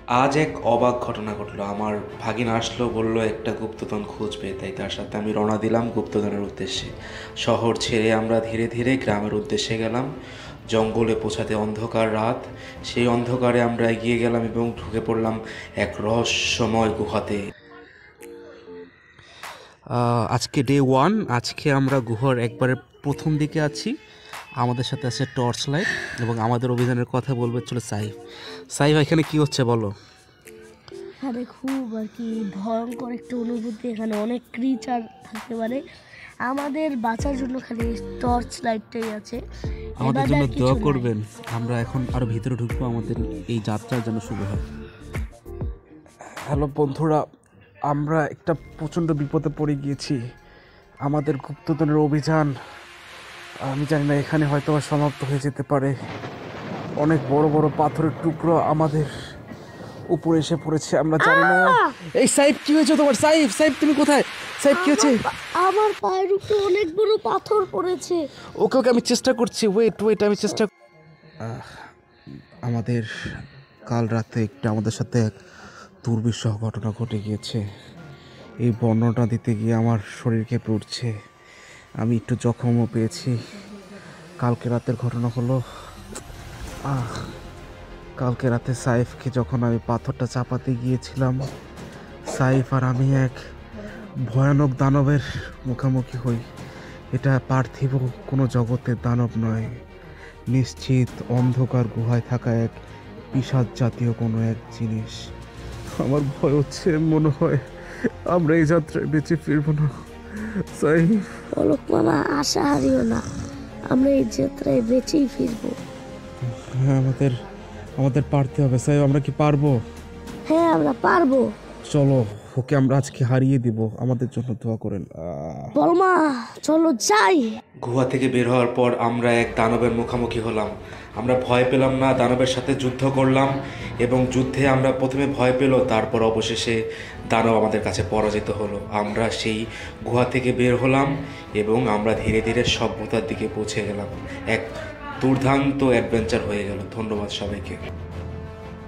আজ এক অবাক ঘটনা ঘটলো। আমার ভাগিন আসলো, বললো একটা গুপ্তধন খুঁজবে, তাই তার সাথে আমি রওনা দিলাম গুপ্তধনের উদ্দেশ্যে। শহর ছেড়ে আমরা ধীরে ধীরে গ্রামের উদ্দেশ্যে গেলাম। জঙ্গলে পৌঁছাতে অন্ধকার রাত। সেই অন্ধকারে আমরা এগিয়ে গেলাম এবং ঢুকে পড়লাম এক রহস্যময় গুহাতে। আজকে ডে 1। আজকে আমরা গুহার একবারে প্রথম দিকে আছি। আমাদের সাথে আছে টর্চ লাইট এবং আমাদের অভিযানের কথা বলবে চলে সাইফ। সাইফ, এখানে কি হচ্ছে বলো? এখানে খুব আর কি ভয়ঙ্কর একটা অনুভূতি। এখানে অনেক ক্রিচার থাকতে পারে। আমাদের বাঁচার জন্য খালি টর্চ লাইটটাই আছে। আমাদের জন্য দোয়া করবেন। আমরা এখন আরো ভিতরে ঢুকবো, আমাদের এই যাত্রা যেন শুরু হয়। হ্যালো বন্ধুরা, আমরা একটা প্রচণ্ড বিপদে পড়ে গিয়েছি। আমাদের গুপ্তধনের অভিযান, আমি জানি না, এখানে হয়তো সমাপ্ত হয়ে যেতে পারে। অনেক বড় বড় পাথরের টুকরো আমাদের উপরে এসে পড়েছে, আমরা জানি না। এই সাইফ, কি হয়েছে তোমার? সাইফ, সাইফ তুমি কোথায়? সাইফ, কি হয়েছে? আমার পায়ের উপরে অনেক বড় পাথর পড়েছে। ওকে ওকে, আমি চেষ্টা করছি। ওয়েট, আমি চেষ্টা। আমাদের কাল রাতে আমাদের সাথে এক দুর্বিষহ ঘটনা ঘটে গিয়েছে। এই বর্ণনা দিতে গিয়ে আমার শরীর কেঁপে উঠছে। আমি একটু জখমও পেয়েছি। কালকে রাতের ঘটনা হলো, কালকে রাতে সাইফকে যখন আমি পাথরটা চাপাতে গিয়েছিলাম, সাইফ আর আমি এক ভয়ানক দানবের মুখোমুখি হই। এটা পার্থিব কোনো জগতের দানব নয়, নিশ্চিত অন্ধকার গুহায় থাকা এক পিশাচ জাতীয় কোনো এক জিনিস। আমার ভয় হচ্ছে, মনে হয় আমরা এই যাত্রায় বেঁচে ফিরবো না। সাইফ, পলক মামা, আশা হারিও না, আমরা এই যাত্রায় বেঁচেই ফিরবো। হ্যাঁ, আমাদের পারতে হবে। সাইফ, আমরা কি পারবো? হ্যাঁ, আমরা পারবো। চলো, ওকে আমরা আজকে হারিয়ে দিব। আমাদের জন্য দোয়া করেন। বলমা, চলো যাই। গুহা থেকে বের হওয়ার পর আমরা এক দানবের মুখোমুখি হলাম। আমরা ভয় পেলাম না, দানবের সাথে যুদ্ধ করলাম এবং যুদ্ধে আমরা প্রথমে ভয় পেল, তারপর অবশেষে দানব আমাদের কাছে পরাজিত হলো। আমরা সেই গুহা থেকে বের হলাম এবং আমরা ধীরে ধীরে সভ্যতার দিকে পৌঁছে গেলাম। এক দুর্দান্ত অ্যাডভেঞ্চার হয়ে গেল। ধন্যবাদ সবাইকে।